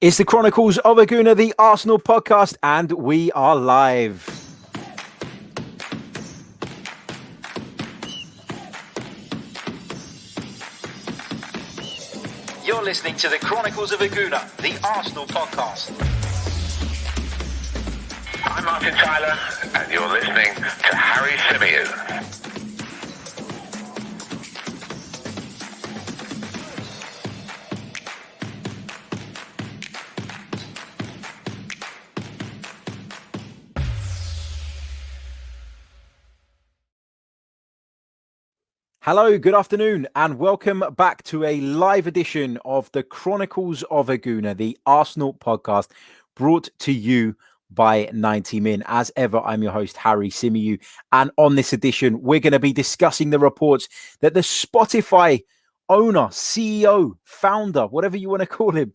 It's the Chronicles of a Gooner, the Arsenal podcast, and we are live. You're listening to the Chronicles of a Gooner, the Arsenal podcast. I'm Martin Tyler, and you're listening to Harry Symeou. Hello, good afternoon, and welcome back to a live edition of the Chronicles of a Gooner, the Arsenal podcast, brought to you by 90 Min. As ever, I'm your host, Harry Symeou, and on this edition, we're going to be discussing the reports that the Spotify owner, CEO, founder, whatever you want to call him,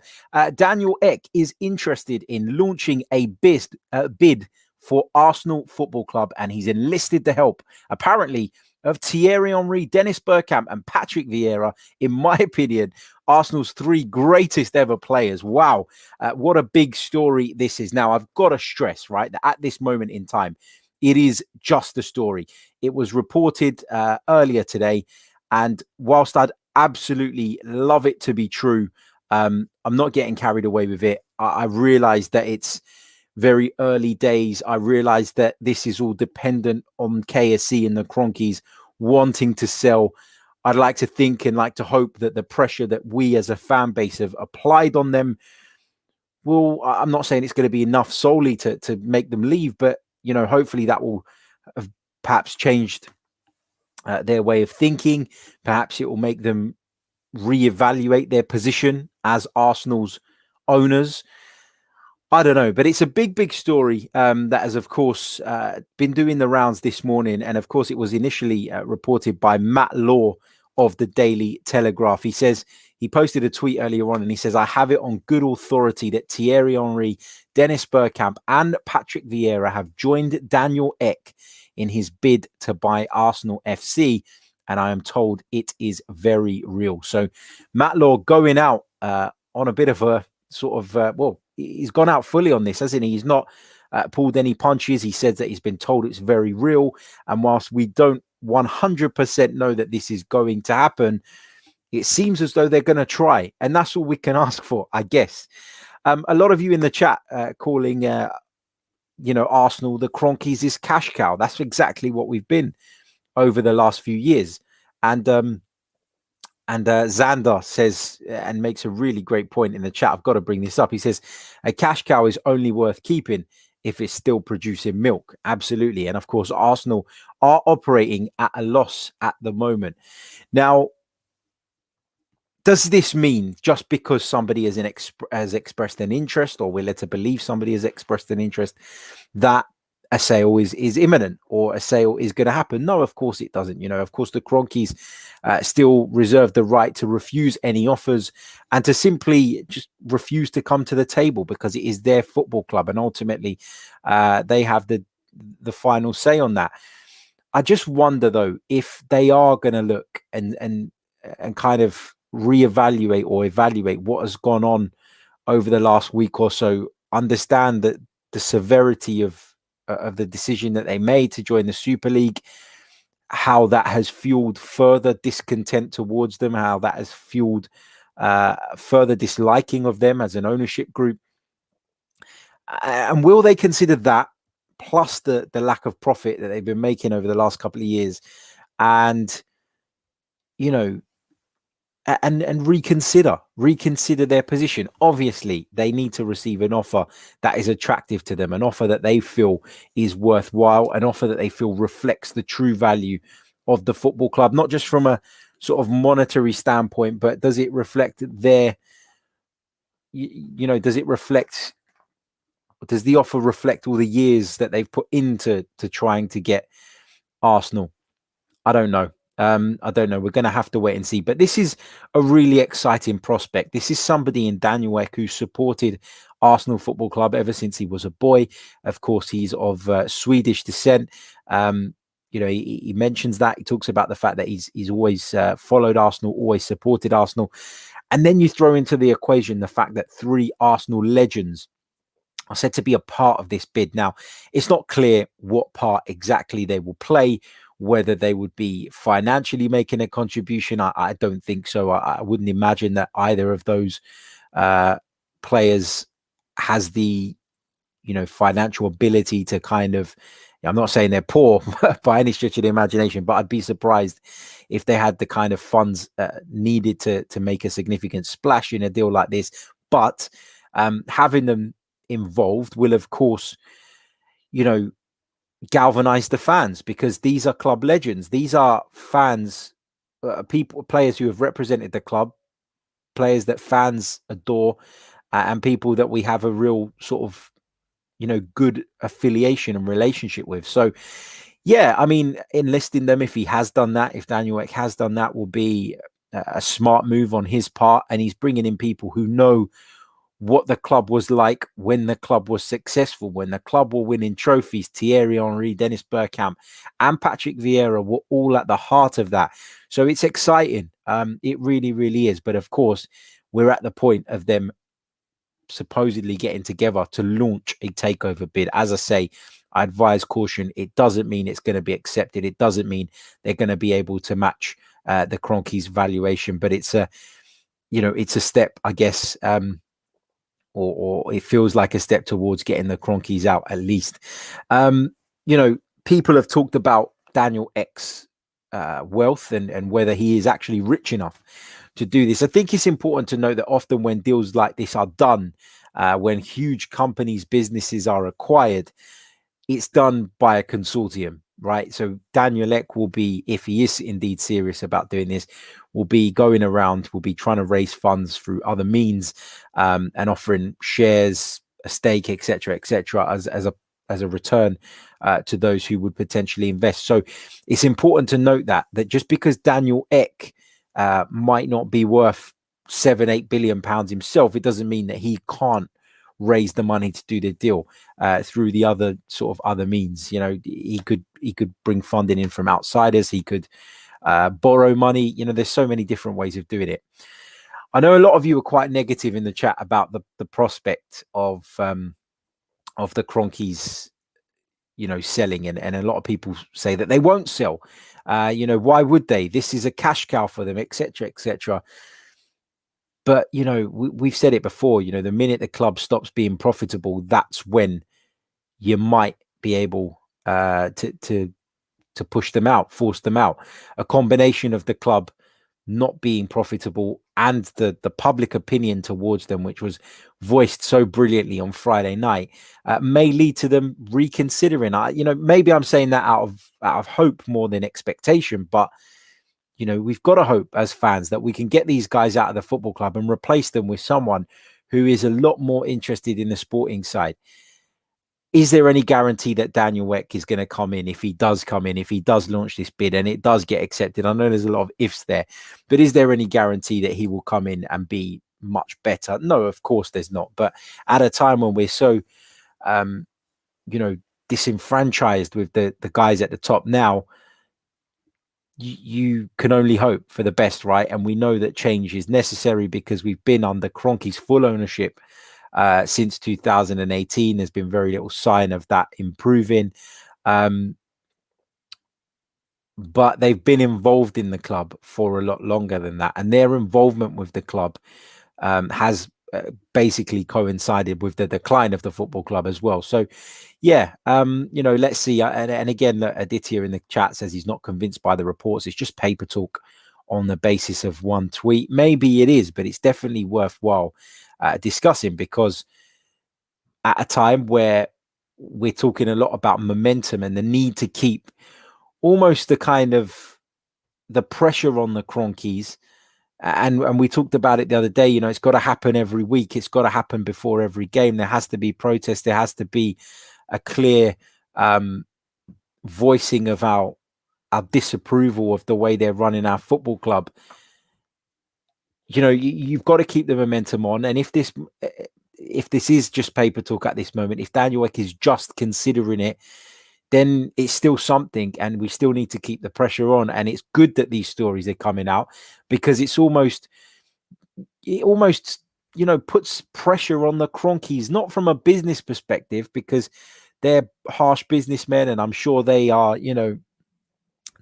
Daniel Ek, is interested in launching a bid for Arsenal Football Club, and he's enlisted the help, apparently, of Thierry Henry, Bergkamp and Patrick Vieira, in my opinion, Arsenal's three greatest ever players. Wow, what a big story this is. Now, I've got to stress, right, that at this moment in time, it is just a story. It was reported earlier today, and whilst I'd absolutely love it to be true, I'm not getting carried away with it. I realised that it's very early days. I realized that this is all dependent on KSC and the Cronkies wanting to sell. I'd like to think and like to hope that the pressure that we as a fan base have applied on them will, I'm not saying it's going to be enough solely to make them leave, but, you know, hopefully that will have perhaps changed their way of thinking. Perhaps it will make them reevaluate their position as Arsenal's owners. I don't know, but it's a big story that has, of course, been doing the rounds this morning. And, of course, it was initially reported by Matt Law of the Daily Telegraph. He says he posted a tweet earlier on and he says, I have it on good authority that Thierry Henry, Bergkamp and Patrick Vieira have joined Daniel Ek in his bid to buy Arsenal FC. And I am told it is very real. So Matt Law going out on a bit of a sort of, he's gone out fully on this, hasn't he? He's not pulled any punches. He said that he's been told it's very real. And whilst we don't 100% know that this is going to happen, it seems as though they're going to try. And that's all we can ask for, I guess. A lot of you in the chat calling, Arsenal, the Cronkies is cash cow. That's exactly what we've been over the last few years. And Xander says, and makes a really great point in the chat. I've got to bring this up. He says, a cash cow is only worth keeping if it's still producing milk. Absolutely. And of course, Arsenal are operating at a loss at the moment. Now, does this mean just because somebody has expressed an interest, or we're led to believe somebody has expressed an interest, that a sale is imminent or a sale is going to happen? No, of course it doesn't. You know, of course, the Cronkies still reserve the right to refuse any offers and to simply just refuse to come to the table because it is their football club. And ultimately, they have the final say on that. I just wonder, though, if they are going to look and kind of reevaluate or evaluate what has gone on over the last week or so, understand that the severity of the decision that they made to join the Super League, how that has fueled further discontent towards them, how that has fueled further disliking of them as an ownership group. And will they consider that, plus the lack of profit that they've been making over the last couple of years, and, you know, and reconsider their position? Obviously, they need to receive an offer that is attractive to them, an offer that they feel is worthwhile, an offer that they feel reflects the true value of the football club, not just from a sort of monetary standpoint, but does it reflect their, does the offer reflect all the years that they've put into trying to get Arsenal? I don't know. I don't know. We're going to have to wait and see. But this is a really exciting prospect. This is somebody in Daniel Ek who supported Arsenal Football Club ever since he was a boy. Of course, he's of Swedish descent. He mentions that. He talks about the fact that he's always followed Arsenal, always supported Arsenal. And then you throw into the equation the fact that 3 Arsenal legends are said to be a part of this bid. Now, it's not clear what part exactly they will play, whether they would be financially making a contribution. I don't think so. I wouldn't imagine that either of those players has the financial ability to kind of, I'm not saying they're poor by any stretch of the imagination, but I'd be surprised if they had the kind of funds needed to make a significant splash in a deal like this. But having them involved will, of course, galvanize the fans, because these are club legends. These are fans, players who have represented the club, players that fans adore, and people that we have a real sort of good affiliation and relationship with. So yeah, I mean, enlisting them, if he has done that, if Daniel Ek has done that, will be a smart move on his part. And he's bringing in people who know what the club was like when the club was successful, when the club were winning trophies. Thierry Henry, Dennis Bergkamp, and Patrick Vieira were all at the heart of that. So it's exciting. It really, really is. But of course, we're at the point of them supposedly getting together to launch a takeover bid. As I say, I advise caution. It doesn't mean it's going to be accepted. It doesn't mean they're going to be able to match the Kroenkes' valuation. But it's a step, I guess, or it feels like a step towards getting the Kroenkes out at least. People have talked about Daniel Ek's wealth and whether he is actually rich enough to do this. I think it's important to note that often when deals like this are done, when huge companies, businesses are acquired, it's done by a consortium, right? So Daniel Ek will be, if he is indeed serious about doing this, will be going around, will be trying to raise funds through other means, and offering shares, a stake, etc., as a return to those who would potentially invest. So it's important to note that just because Daniel Ek might not be worth 7-8 billion pounds himself, it doesn't mean that he can't raise the money to do the deal through the other sort of other means. He could bring funding in from outsiders. He could borrow money. There's so many different ways of doing it. I know a lot of you are quite negative in the chat about the prospect of the Kroenkes selling, and a lot of people say that they won't sell. Why would they? This is a cash cow for them, etc., etc. But we've said it before. The minute the club stops being profitable, that's when you might be able to push them out, force them out. A combination of the club not being profitable and the public opinion towards them, which was voiced so brilliantly on Friday night, may lead to them reconsidering. Maybe I'm saying that out of hope more than expectation, but we've got to hope as fans that we can get these guys out of the football club and replace them with someone who is a lot more interested in the sporting side. Is there any guarantee that Daniel Ek is going to come in? If he does come in, if he does launch this bid and it does get accepted, I know there's a lot of ifs there, but is there any guarantee that he will come in and be much better? No, of course there's not. But at a time when we're so, disenfranchised with the guys at the top now, you can only hope for the best, right? And we know that change is necessary because we've been under Kroenkes' full ownership since 2018. There's been very little sign of that improving. But they've been involved in the club for a lot longer than that. And their involvement with the club has basically coincided with the decline of the football club as well. So, yeah, let's see. And again, Aditya in the chat says he's not convinced by the reports. It's just paper talk on the basis of one tweet. Maybe it is, but it's definitely worthwhile discussing, because at a time where we're talking a lot about momentum and the need to keep almost the kind of the pressure on the Kroenkes, and we talked about it the other day, it's got to happen every week. It's got to happen before every game. There has to be protest. There has to be a clear voicing of our disapproval of the way they're running our football club. You've got to keep the momentum on. And if this is just paper talk at this moment, if Daniel Ek is just considering it, then it's still something, and we still need to keep the pressure on. And it's good that these stories are coming out, because it's almost, it almost, puts pressure on the Cronkies, not from a business perspective, because they're harsh businessmen, and I'm sure they are,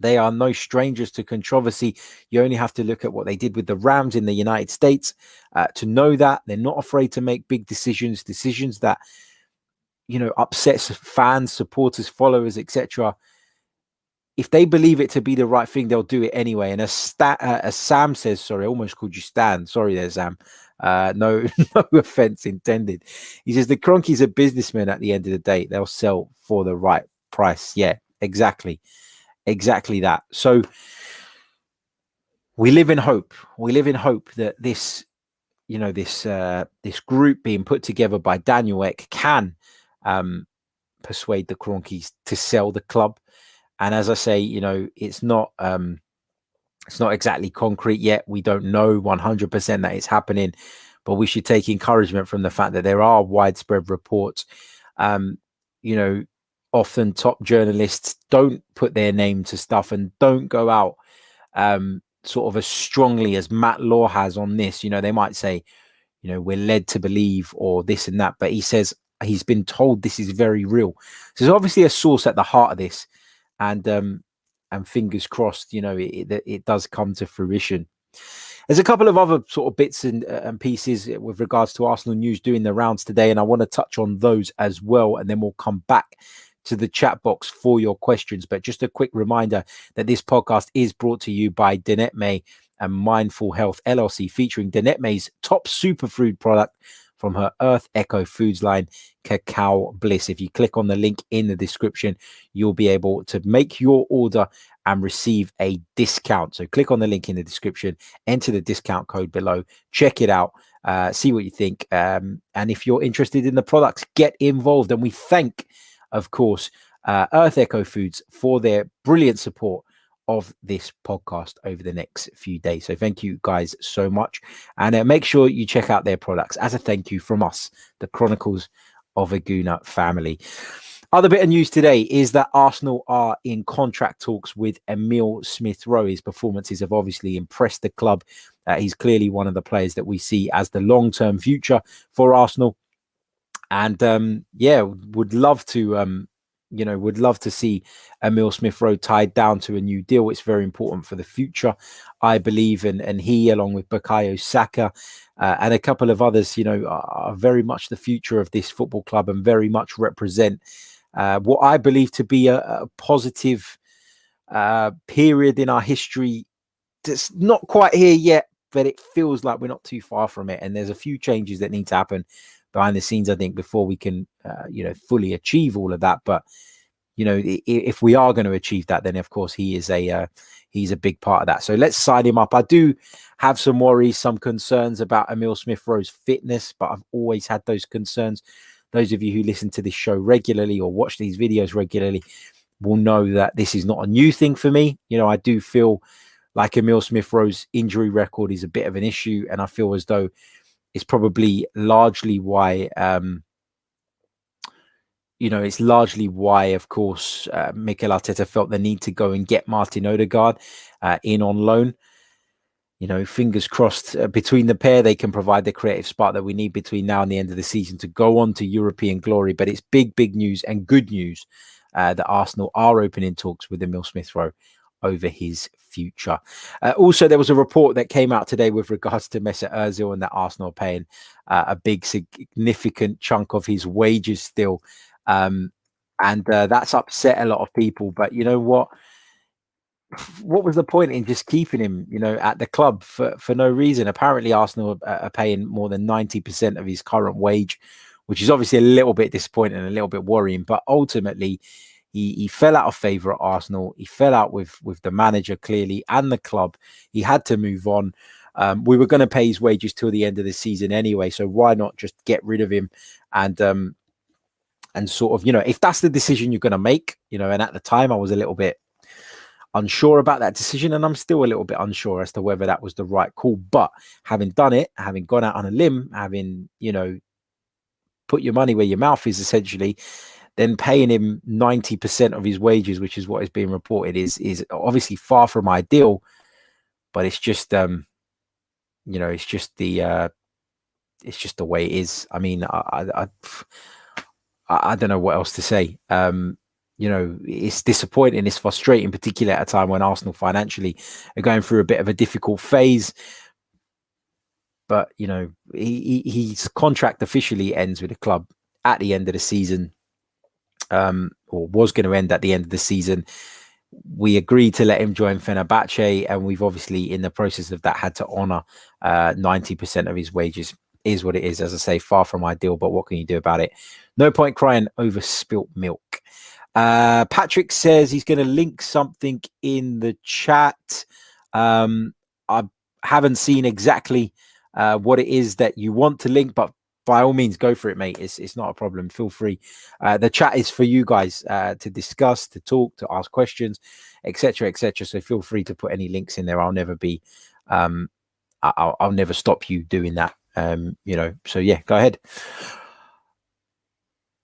they are no strangers to controversy. You only have to look at what they did with the Rams in the United States to know that they're not afraid to make big decisions that, upsets fans, supporters, followers, etc. If they believe it to be the right thing, they'll do it anyway. And as Sam says, sorry, I almost called you Stan. Sorry there, Sam. No, no offense intended. He says the Cronkies are businessmen at the end of the day. They'll sell for the right price. Yeah, exactly that. So we live in hope. We live in hope that this, this group being put together by Daniel Ek can persuade the Cronkies to sell the club. And as I say, it's not exactly concrete yet. We don't know 100% that it's happening, but we should take encouragement from the fact that there are widespread reports. Often top journalists don't put their name to stuff and don't go out sort of as strongly as Matt Law has on this. They might say, we're led to believe or this and that, but he says he's been told this is very real. So there's obviously a source at the heart of this, and fingers crossed, it does come to fruition. There's a couple of other sort of bits and pieces with regards to Arsenal news doing the rounds today, and I want to touch on those as well, and then we'll come back to the chat box for your questions. But just a quick reminder that this podcast is brought to you by Denetme and Mindful Health LLC, featuring Denetme's top superfood product from her Earth Echo Foods line, Cacao Bliss. If you click on the link in the description, you'll be able to make your order and receive a discount. So click on the link in the description, enter the discount code below, check it out, see what you think. And if you're interested in the products, get involved. And we thank, of course, Earth Echo Foods for their brilliant support of this podcast over the next few days. So thank you guys so much. And make sure you check out their products as a thank you from us, the Chronicles of a Gooner family. Other bit of news today is that Arsenal are in contract talks with Emile Smith-Rowe. His performances have obviously impressed the club. He's clearly one of the players that we see as the long-term future for Arsenal. And would love to see Emile Smith-Rowe tied down to a new deal. It's very important for the future, I believe. And he, along with Bukayo Saka and a couple of others, are very much the future of this football club and very much represent what I believe to be a positive period in our history. That's not quite here yet, but it feels like we're not too far from it. And there's a few changes that need to happen behind the scenes, I think, before we can, fully achieve all of that. But, if we are going to achieve that, then of course he's a big part of that. So let's sign him up. I do have some worries, some concerns about Emile Smith-Rowe's fitness, but I've always had those concerns. Those of you who listen to this show regularly or watch these videos regularly will know that this is not a new thing for me. I do feel like Emile Smith-Rowe's injury record is a bit of an issue, and I feel as though it's probably largely why, of course, Mikel Arteta felt the need to go and get Martin Odegaard in on loan. Fingers crossed between the pair, they can provide the creative spark that we need between now and the end of the season to go on to European glory. But it's big news and good news that Arsenal are opening talks with Emile Smith-Rowe over his future. Also, there was a report that came out today with regards to Mesut Ozil and that Arsenal are paying a big, significant chunk of his wages still. And that's upset a lot of people. But you know what? What was the point in just keeping him, at the club for no reason? Apparently, Arsenal are paying more than 90% of his current wage, which is obviously a little bit disappointing and a little bit worrying. But ultimately, he fell out of favour at Arsenal. He fell out with the manager, clearly, and the club. He had to move on. We were going to pay his wages till the end of the season anyway, so why not just get rid of him and sort of, if that's the decision you're going to make, and at the time I was a little bit unsure about that decision, and I'm still a little bit unsure as to whether that was the right call. But having done it, having gone out on a limb, having, put your money where your mouth is, essentially, then paying him 90% of his wages, which is what is being reported, is obviously far from ideal. But it's just it's just the way it is. I mean, I don't know what else to say. It's disappointing, it's frustrating, particularly at a time when Arsenal financially are going through a bit of a difficult phase. But his contract officially ends with the club at the end of the season, or was going to end at the end of the season. We agreed to let him join Fenerbahce, and we've obviously, in the process of that, had to honour 90% of his wages. Is what it is. As I say, far from ideal, but what can you do about it? No point crying over spilt milk. Patrick says he's going to link something in the chat. I haven't seen exactly what it is that you want to link, but by all means, go for it, mate. It's not a problem. Feel free. The chat is for you guys to discuss, to talk, to ask questions, etc., etc. So feel free to put any links in there. I'll never be, I'll never stop you doing that. So yeah, go ahead.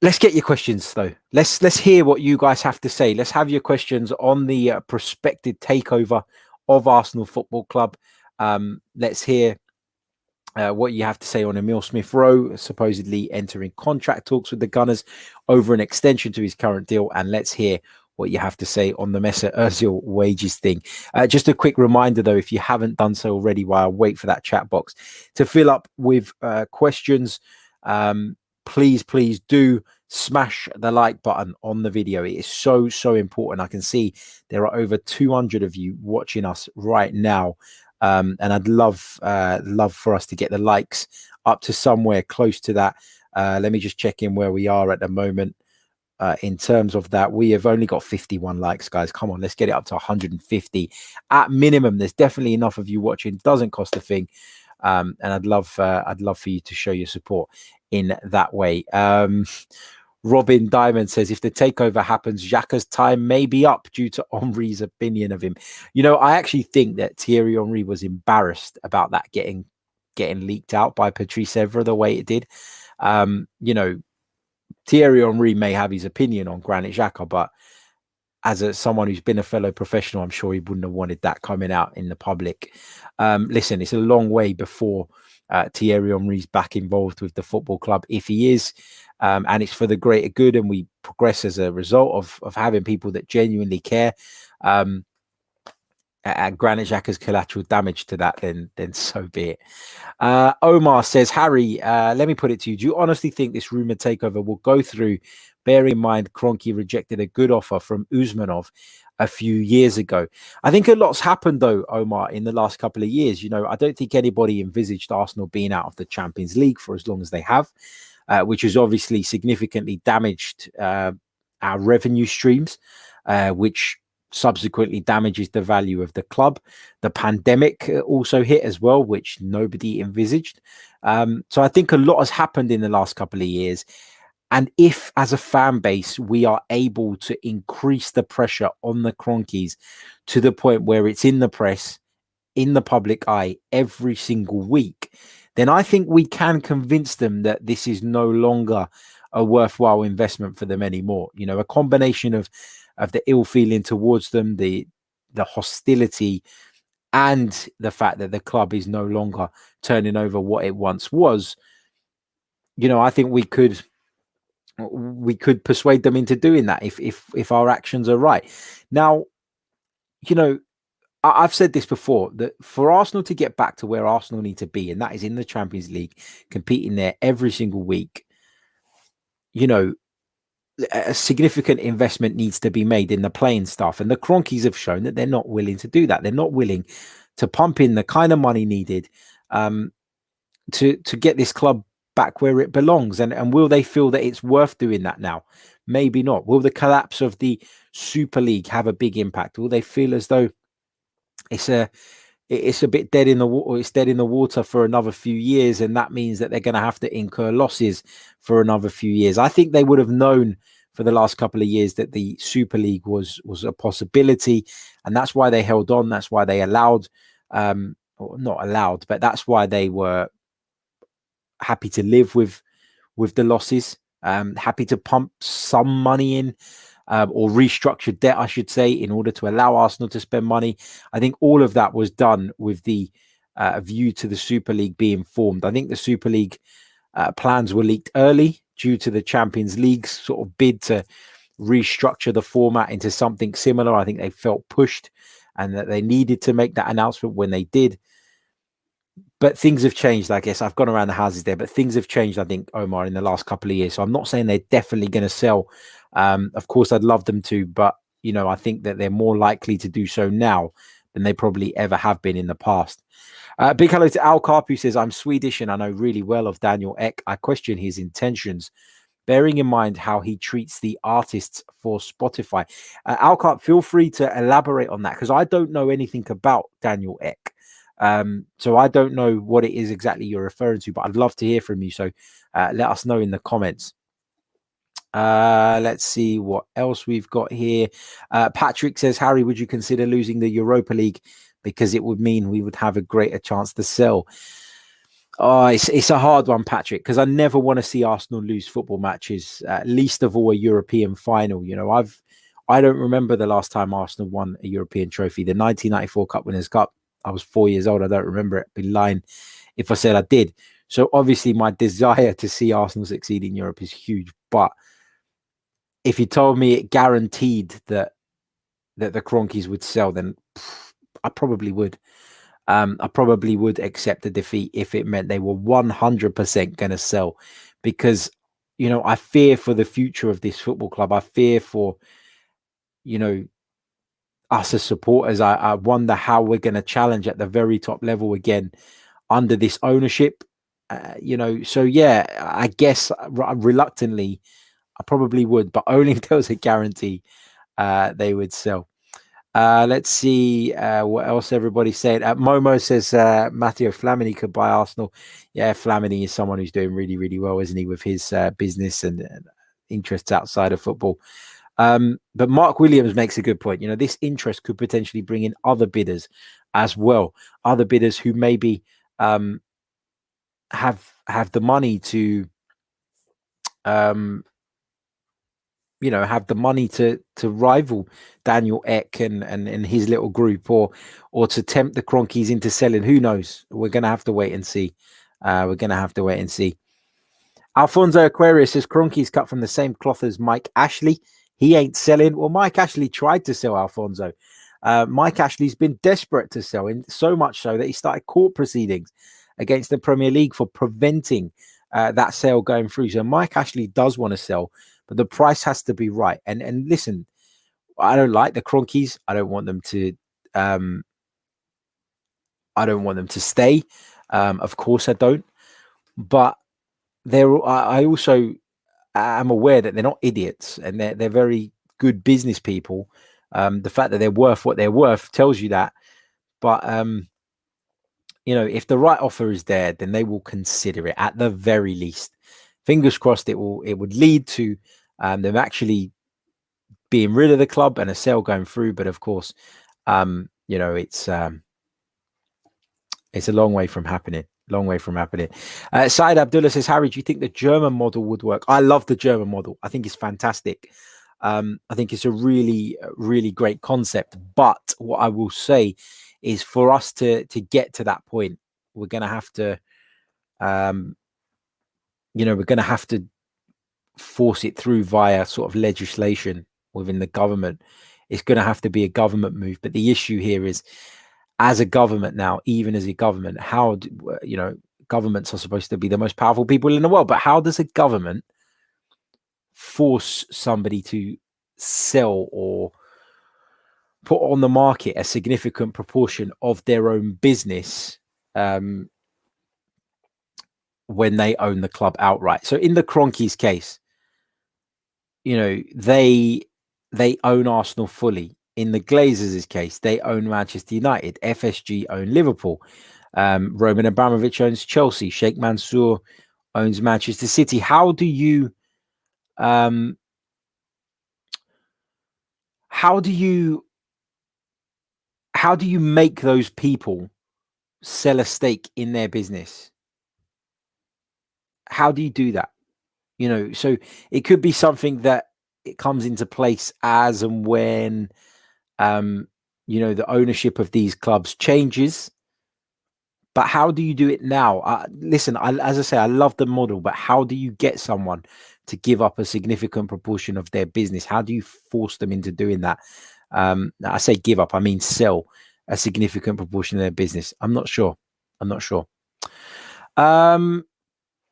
Let's get your questions though. Let's hear what you guys have to say. Let's have your questions on the prospective takeover of Arsenal Football Club. Let's hear what you have to say on Emile Smith-Rowe supposedly entering contract talks with the Gunners over an extension to his current deal, and let's hear what you have to say on the Mesut Ozil wages thing. Just a quick reminder, though, if you haven't done so already, while I wait for that chat box to fill up with questions, please do smash the like button on the video. It is so important. I can see there are over 200 of you watching us right now. And I'd love for us to get the likes up to somewhere close to that. Let me just check in where we are at the moment. In terms of that, we have only got 51 likes, guys. Come on, let's get it up to 150 at minimum. There's definitely enough of you watching. Doesn't cost a thing, and I'd love for you to show your support in that way. Robin Diamond says, if the takeover happens, Xhaka's time may be up due to Henry's opinion of him. I actually think that Thierry Henry was embarrassed about that getting leaked out by Patrice Evra the way it did. Thierry Henry may have his opinion on Granit Xhaka, but as someone who's been a fellow professional, I'm sure he wouldn't have wanted that coming out in the public. Listen, it's a long way before Thierry Henry's back involved with the football club, if he is, and it's for the greater good, and we progress as a result of having people that genuinely care. And Granit Xhaka's collateral damage to that, then so be it. Omar says, Harry, let me put it to you. Do you honestly think this rumored takeover will go through, bearing in mind Kroenke rejected a good offer from Usmanov a few years ago? I think a lot's happened, though, Omar, in the last couple of years. I don't think anybody envisaged Arsenal being out of the Champions League for as long as they have, which has obviously significantly damaged our revenue streams, which subsequently damages the value of the club. The pandemic also hit as well, which nobody envisaged. So I think a lot has happened in the last couple of years. And if, as a fan base, we are able to increase the pressure on the Kroenkes to the point where it's in the press, in the public eye every single week, then I think we can convince them that this is no longer a worthwhile investment for them anymore. A combination of the ill feeling towards them, the hostility, and the fact that the club is no longer turning over what it once was. I think we could persuade them into doing that if our actions are right. Now, I've said this before, that for Arsenal to get back to where Arsenal need to be, and that is in the Champions League, competing there every single week, a significant investment needs to be made in the playing staff. And the Kroenkes have shown that they're not willing to do that. They're not willing to pump in the kind of money needed to get this club back where it belongs. And will they feel that it's worth doing that now? Maybe not. Will the collapse of the Super League have a big impact? Will they feel as though it's a bit dead in the water, it's dead in the water for another few years, and that means that they're going to have to incur losses for another few years? I think they would have known for the last couple of years that the Super League was a possibility, and that's why they held on. That's why they allowed, or not allowed, but that's why they were happy to live with the losses, happy to pump some money in, or restructure debt, I should say, in order to allow Arsenal to spend money. I think all of that was done with the a view to the Super League being formed. I think the Super League plans were leaked early due to the Champions League's sort of bid to restructure the format into something similar. I think they felt pushed and that they needed to make that announcement when they did. But things have changed, I guess. I've gone around the houses there, but things have changed, I think, Omar, in the last couple of years. So I'm not saying they're definitely going to sell. Of course, I'd love them to, but, I think that they're more likely to do so now than they probably ever have been in the past. Big hello to Al Karp, who says, I'm Swedish and I know really well of Daniel Ek. I question his intentions, bearing in mind how he treats the artists for Spotify. Al Karp, feel free to elaborate on that, because I don't know anything about Daniel Ek. So I don't know what it is exactly you're referring to, but I'd love to hear from you. So let us know in the comments. Let's see what else we've got here. Patrick says, Harry, would you consider losing the Europa League because it would mean we would have a greater chance to sell? Oh, it's a hard one, Patrick, because I never want to see Arsenal lose football matches, least of all a European final. I don't remember the last time Arsenal won a European trophy. The 1994 Cup Winners' Cup. I was 4 years old. I don't remember it. I'd be lying if I said I did. So obviously my desire to see Arsenal succeed in Europe is huge. But if you told me it guaranteed that the Cronkies would sell, then I probably would. I probably would accept the defeat if it meant they were 100% going to sell, because, I fear for the future of this football club. I fear for, us as supporters. I wonder how we're going to challenge at the very top level again under this ownership. So yeah, I guess reluctantly, I probably would, but only if there was a guarantee they would sell. Let's see what else everybody's saying. Momo says Matteo Flamini could buy Arsenal. Yeah, Flamini is someone who's doing really, really well, isn't he, with his business and interests outside of football. But Mark Williams makes a good point. This interest could potentially bring in other bidders as well. Other bidders who maybe have the money to have the money to rival Daniel Ek and his little group, or to tempt the Cronkies into selling. Who knows? We're going to have to wait and see. Alfonso Aquarius says Cronkies cut from the same cloth as Mike Ashley. He ain't selling. Well, Mike Ashley tried to sell, Alfonso. Mike Ashley's been desperate to sell, and so much so that he started court proceedings against the Premier League for preventing that sale going through. So Mike Ashley does want to sell, but the price has to be right. And listen, I don't like the Cronkies. I don't want them to. I don't want them to stay. Of course, I don't. But I also am aware that they're not idiots, and they're very good business people. The fact that they're worth what they're worth tells you that. But if the right offer is there, then they will consider it at the very least. Fingers crossed, it would lead to them actually being rid of the club and a sale going through. But of course, it's a long way from happening. Saeed Abdullah says, Harry, do you think the German model would work? I love the German model. I think it's fantastic. I think it's a really, really great concept. But what I will say is, for us to get to that point, we're going to have to, force it through via sort of legislation within the government. It's going to have to be a government move. But the issue here is, as a government now, even as a government, governments are supposed to be the most powerful people in the world. But how does a government force somebody to sell or put on the market a significant proportion of their own business when they own the club outright? So in the Cronkies case, they own Arsenal fully. In the Glazers' case, they own Manchester United. FSG own Liverpool. Roman Abramovich owns Chelsea. Sheikh Mansour owns Manchester City. How do you make those people sell a stake in their business? How do you do that? So it could be something that it comes into place as and when the ownership of these clubs changes. But how do you do it now? Listen, as I say, I love the model, but how do you get someone to give up a significant proportion of their business? How do you force them into doing that? I say give up, I mean sell a significant proportion of their business. I'm not sure.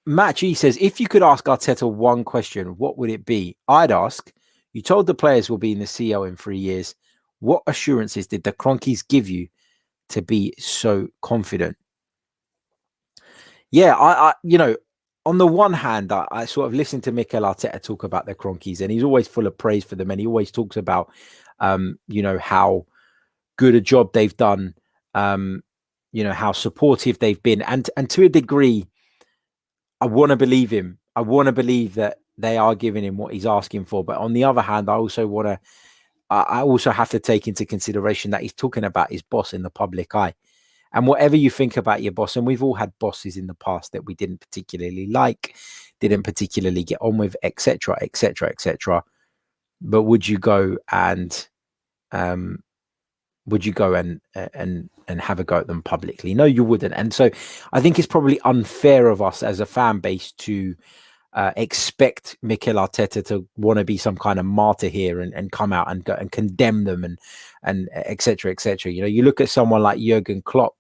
Matt G says, if you could ask Arteta one question, what would it be? I'd ask, you told the players will be in the CL in 3 years. What assurances did the Cronkies give you to be so confident? Yeah, I on the one hand, I sort of listened to Mikel Arteta talk about the Cronkies, and he's always full of praise for them. And he always talks about, how good a job they've done, how supportive they've been. And to a degree, I want to believe him. I want to believe that they are giving him what he's asking for. But on the other hand, I also have to take into consideration that he's talking about his boss in the public eye. And whatever you think about your boss, and we've all had bosses in the past that we didn't particularly like, didn't particularly get on with, etc., etc., etc. But would you go and have a go at them publicly? No, you wouldn't. And so I think it's probably unfair of us as a fan base to expect Mikel Arteta to want to be some kind of martyr here and come out and go and condemn them and etc., etc. You look at someone like Jurgen Klopp,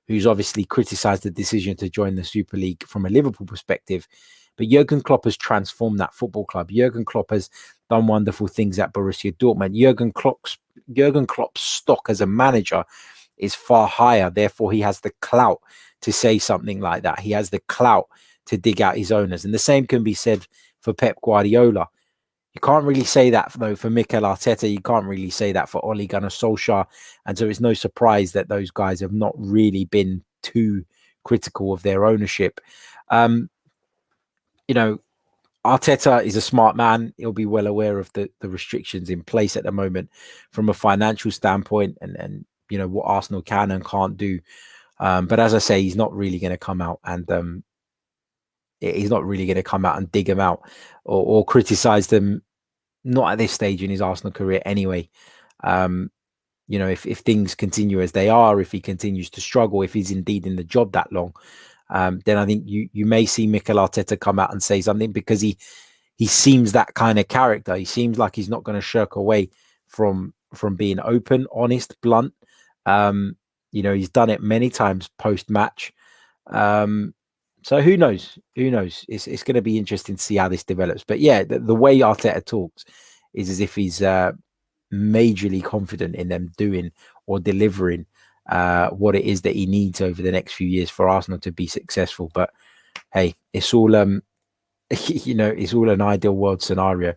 who's obviously criticized the decision to join the Super League from a Liverpool perspective, but Jurgen Klopp has transformed that football club. Jurgen Klopp has done wonderful things at Borussia Dortmund. Jurgen Klopp's stock as a manager is far higher. Therefore, he has the clout to say something like that. He has the clout to dig out his owners. And the same can be said for Pep Guardiola. You can't really say that, though, for Mikel Arteta. You can't really say that for Ole Gunnar Solskjaer. And so it's no surprise that those guys have not really been too critical of their ownership. Arteta is a smart man. He'll be well aware of the restrictions in place at the moment from a financial standpoint and what Arsenal can and can't do. But as I say, he's not really going to come out and dig them out or criticize them. Not at this stage in his Arsenal career anyway. If things continue as they are, if he continues to struggle, if he's indeed in the job that long, then I think you may see Mikel Arteta come out and say something, because he seems that kind of character. He seems like he's not going to shirk away from being open, honest, blunt. He's done it many times post-match. So who knows? It's going to be interesting to see how this develops. But yeah, the way Arteta talks is as if he's majorly confident in them doing or delivering what it is that he needs over the next few years for Arsenal to be successful. But hey, it's all it's all an ideal world scenario.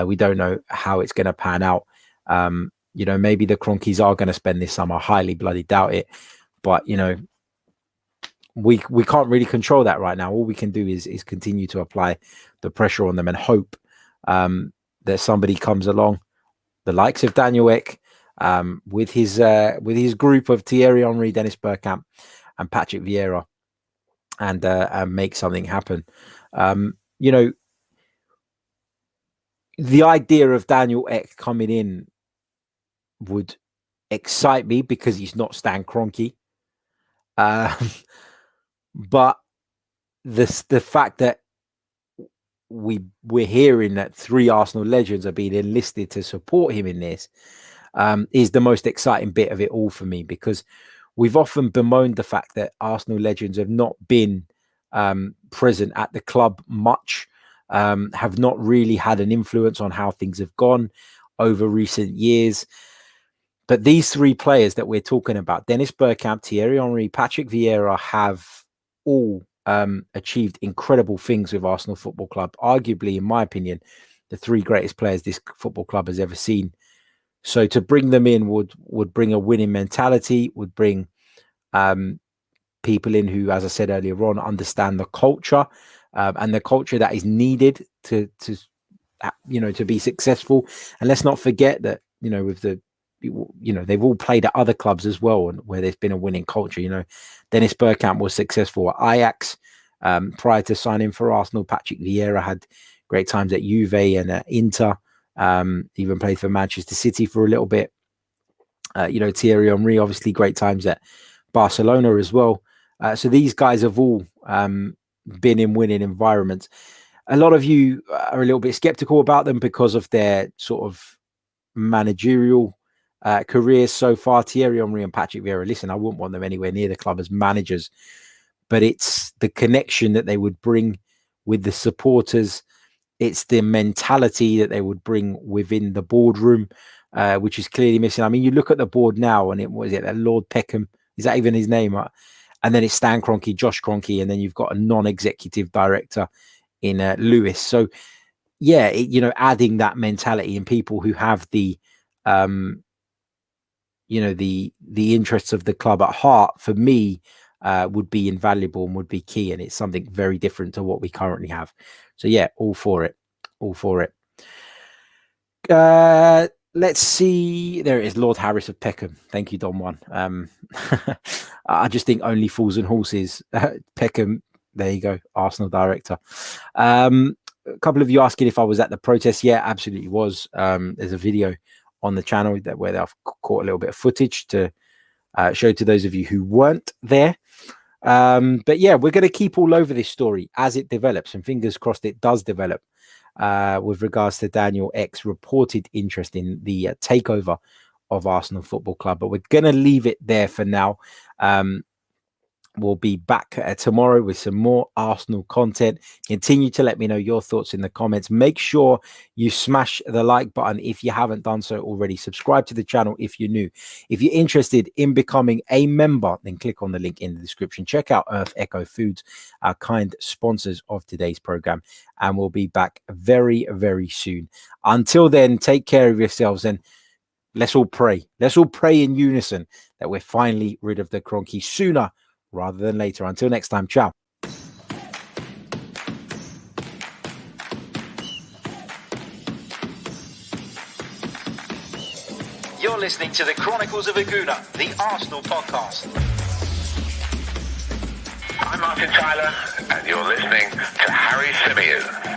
We don't know how it's going to pan out. Maybe the Cronkies are going to spend this summer. Highly bloody doubt it. But we can't really control that right now. All we can do is continue to apply the pressure on them and hope that somebody comes along, the likes of Daniel Ek, with his group of Thierry Henry, Dennis Bergkamp, and Patrick Vieira, and make something happen. The idea of Daniel Ek coming in would excite me because he's not Stan Kroenke. But the fact that we're hearing that 3 Arsenal legends are being enlisted to support him in this is the most exciting bit of it all for me, because we've often bemoaned the fact that Arsenal legends have not been present at the club much, have not really had an influence on how things have gone over recent years. But these 3 players that we're talking about, Dennis Bergkamp, Thierry Henry, Patrick Vieira, have all achieved incredible things with Arsenal Football Club. Arguably, in my opinion, the 3 greatest players this football club has ever seen. So to bring them in would bring a winning mentality, would bring people in who, as I said earlier on, understand the culture and the culture that is needed to be successful. And let's not forget that, with they've all played at other clubs as well, and where there's been a winning culture. Dennis Bergkamp was successful at Ajax prior to signing for Arsenal. Patrick Vieira had great times at Juve and at Inter, even played for Manchester City for a little bit. Thierry Henry, obviously great times at Barcelona as well. So these guys have all been in winning environments. A lot of you are a little bit skeptical about them because of their sort of managerial careers so far. Thierry Henry and Patrick Vieira, listen, I wouldn't want them anywhere near the club as managers, but it's the connection that they would bring with the supporters. It's the mentality that they would bring within the boardroom, which is clearly missing. I mean, you look at the board now, and was it Lord Peckham? Is that even his name? And then it's Stan Kroenke, Josh Kroenke, and then you've got a non-executive director in Lewis. So, yeah, adding that mentality and people who have the, the interests of the club at heart, for me, would be invaluable and would be key. And it's something very different to what we currently have. So, yeah, all for it. Let's see. There it is, Lord Harris of Peckham. Thank you, Don Juan. I just think only fools and horses. Peckham, there you go, Arsenal director. A couple of you asking if I was at the protest. Yeah, absolutely was. There's a video on the channel where I've caught a little bit of footage to show to those of you who weren't there. But yeah, we're going to keep all over this story as it develops, and fingers crossed it does develop with regards to Daniel Ek's reported interest in the takeover of Arsenal Football Club. But we're going to leave it there for now. We'll be back tomorrow with some more Arsenal content. Continue to let me know your thoughts in the comments. Make sure you smash the like button if you haven't done so already. Subscribe to the channel if you're new. If you're interested in becoming a member, then click on the link in the description. Check out Earth Echo Foods, our kind sponsors of today's program. And we'll be back very, very soon. Until then, take care of yourselves and let's all pray. Let's all pray in unison that we're finally rid of the Kroenke sooner rather than later. Until next time, ciao. You're listening to the Chronicles of a Gooner, the Arsenal podcast. I'm Martin Tyler, and you're listening to Harry Symeou.